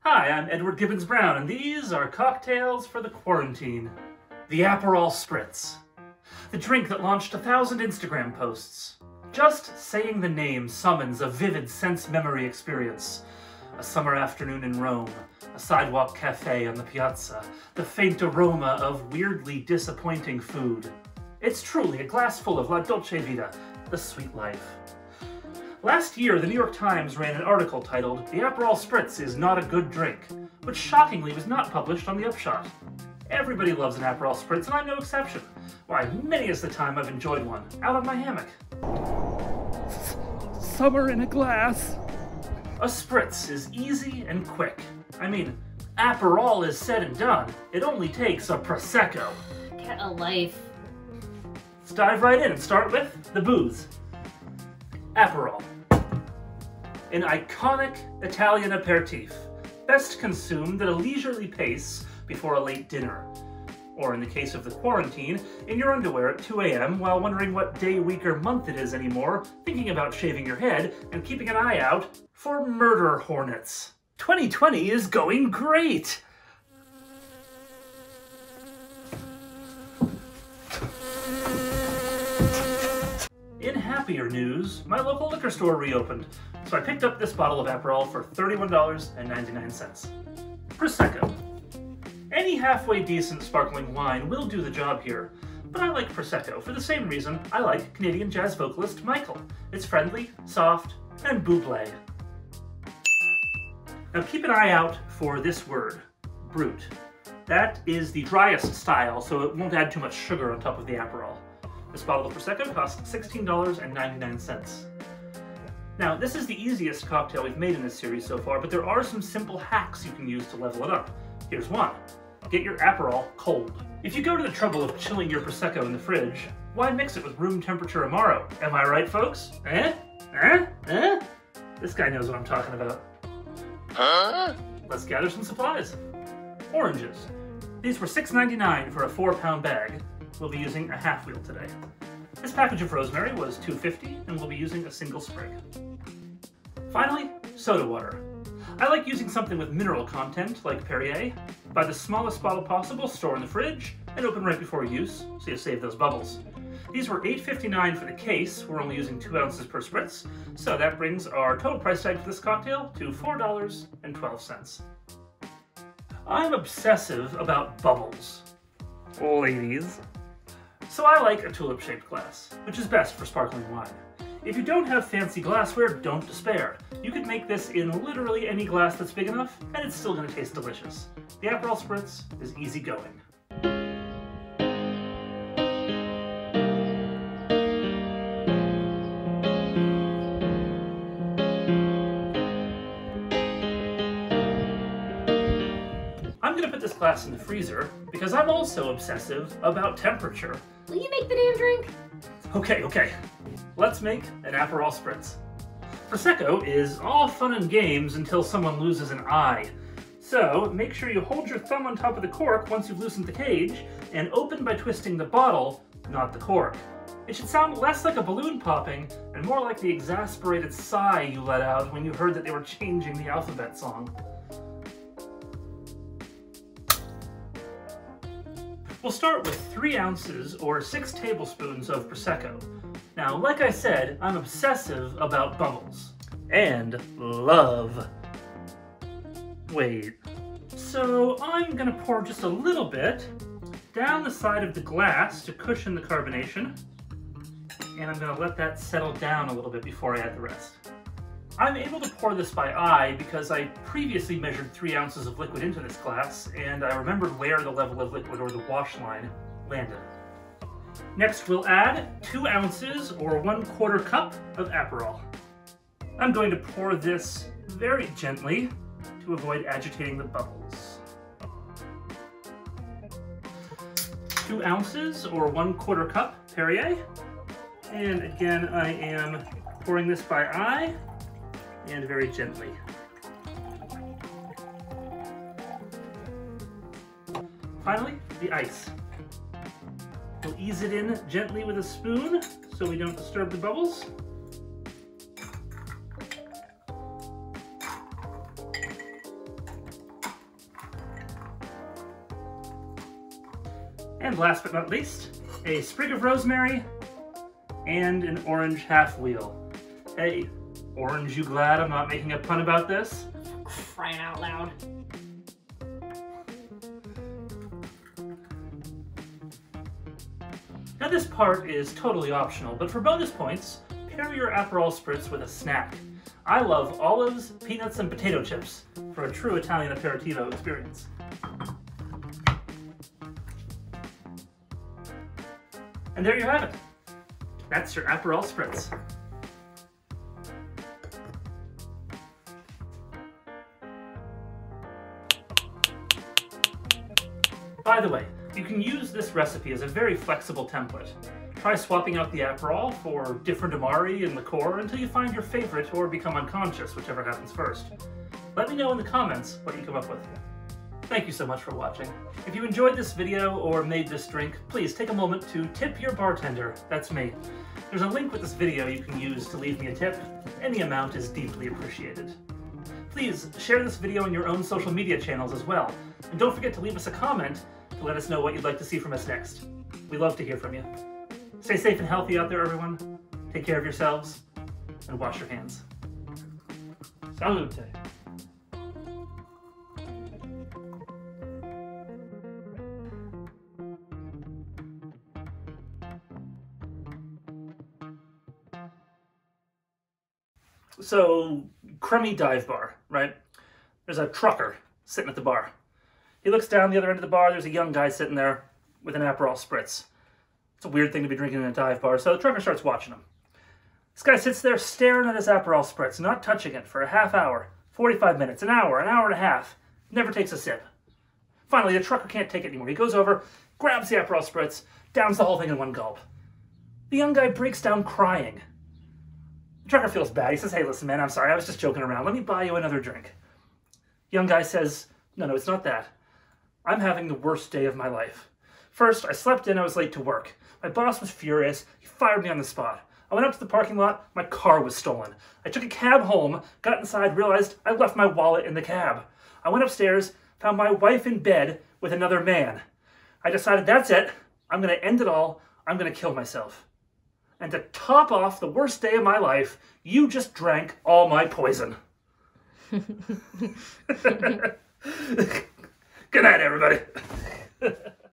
Hi, I'm Edward Gibbons-Brown, and these are cocktails for the quarantine. The Aperol Spritz. The drink that launched 1,000 Instagram posts. Just saying the name summons a vivid sense-memory experience. A summer afternoon in Rome, a sidewalk cafe on the piazza, the faint aroma of weirdly disappointing food. It's truly a glass full of La Dolce Vita, the sweet life. Last year, the New York Times ran an article titled, "The Aperol Spritz is not a good drink," which shockingly was not published on the Upshot. Everybody loves an Aperol Spritz, and I'm no exception. Why, many is the time I've enjoyed one, out on my hammock. Summer in a glass. A Spritz is easy and quick. I mean, Aperol is said and done. It only takes a Prosecco. Get a life. Let's dive right in and start with the booze. Aperol. An iconic Italian aperitif, best consumed at a leisurely pace before a late dinner. Or in the case of the quarantine, in your underwear at 2 a.m. while wondering what day, week, or month it is anymore, thinking about shaving your head, and keeping an eye out for murder hornets. 2020 is going great! In happier news, my local liquor store reopened, so I picked up this bottle of Aperol for $31.99. Prosecco. Any halfway decent sparkling wine will do the job here, but I like Prosecco for the same reason I like Canadian jazz vocalist Michael. It's friendly, soft, and buble. Now keep an eye out for this word, brut. That is the driest style, so it won't add too much sugar on top of the Aperol. This bottle of Prosecco costs $16.99. Now, this is the easiest cocktail we've made in this series so far, but there are some simple hacks you can use to level it up. Here's one. Get your Aperol cold. If you go to the trouble of chilling your Prosecco in the fridge, why mix it with room temperature Amaro? Am I right, folks? This guy knows what I'm talking about. Let's gather some supplies. Oranges. These were $6.99 for a 4-pound bag. We'll be using a half wheel today. This package of rosemary was $2.50, and we'll be using a single sprig. Finally, soda water. I like using something with mineral content, like Perrier. Buy the smallest bottle possible, store in the fridge, and open right before use, so you save those bubbles. These were $8.59 for the case. We're only using 2 ounces per spritz, so that brings our total price tag for this cocktail to $4.12. I'm obsessive about bubbles. Ladies. So I like a tulip-shaped glass, which is best for sparkling wine. If you don't have fancy glassware, don't despair. You could make this in literally any glass that's big enough, and it's still going to taste delicious. The Aperol Spritz is easy going. I'm going to put this glass in the freezer because I'm also obsessive about temperature. Will you make the damn drink? Okay. Let's make an Aperol Spritz. Prosecco is all fun and games until someone loses an eye. So make sure you hold your thumb on top of the cork once you've loosened the cage, and open by twisting the bottle, not the cork. It should sound less like a balloon popping and more like the exasperated sigh you let out when you heard that they were changing the alphabet song. We'll start with 3 ounces or 6 tablespoons of Prosecco. Now, like I said, I'm obsessive about bubbles. And love. Wait. So I'm gonna pour just a little bit down the side of the glass to cushion the carbonation. And I'm gonna let that settle down a little bit before I add the rest. I'm able to pour this by eye because I previously measured 3 ounces of liquid into this glass, and I remembered where the level of liquid, or the wash line, landed. Next, we'll add 2 ounces or 1/4 cup of Aperol. I'm going to pour this very gently to avoid agitating the bubbles. 2 ounces or 1/4 cup Perrier. And again, I am pouring this by eye and very gently. Finally, the ice. We'll ease it in gently with a spoon so we don't disturb the bubbles. And last but not least, a sprig of rosemary and an orange half wheel. Hey, orange, you glad I'm not making a pun about this? Crying out loud. Now this part is totally optional, but for bonus points, pair your Aperol Spritz with a snack. I love olives, peanuts, and potato chips for a true Italian aperitivo experience. And there you have it. That's your Aperol Spritz. By the way, you can use this recipe as a very flexible template. Try swapping out the Aperol for different Amari and liqueur until you find your favorite or become unconscious, whichever happens first. Let me know in the comments what you come up with. Thank you so much for watching. If you enjoyed this video or made this drink, please take a moment to tip your bartender. That's me. There's a link with this video you can use to leave me a tip. Any amount is deeply appreciated. Please share this video on your own social media channels as well. And don't forget to leave us a comment to let us know what you'd like to see from us next. We love to hear from you. Stay safe and healthy out there, everyone. Take care of yourselves and wash your hands. Salute. So, crummy dive bar, right? There's a trucker sitting at the bar. He looks down the other end of the bar, there's a young guy sitting there with an Aperol Spritz. It's a weird thing to be drinking in a dive bar, so the trucker starts watching him. This guy sits there staring at his Aperol Spritz, not touching it for a half hour, 45 minutes, an hour and a half. Never takes a sip. Finally, the trucker can't take it anymore. He goes over, grabs the Aperol Spritz, downs the whole thing in one gulp. The young guy breaks down crying. The trucker feels bad. He says, hey, listen, man, I'm sorry. I was just joking around. Let me buy you another drink. Young guy says, no, it's not that. I'm having the worst day of my life. First, I slept in. I was late to work. My boss was furious. He fired me on the spot. I went up to the parking lot. My car was stolen. I took a cab home, got inside, realized I left my wallet in the cab. I went upstairs, found my wife in bed with another man. I decided, that's it. I'm going to end it all. I'm going to kill myself. And to top off the worst day of my life, you just drank all my poison. Good night, everybody.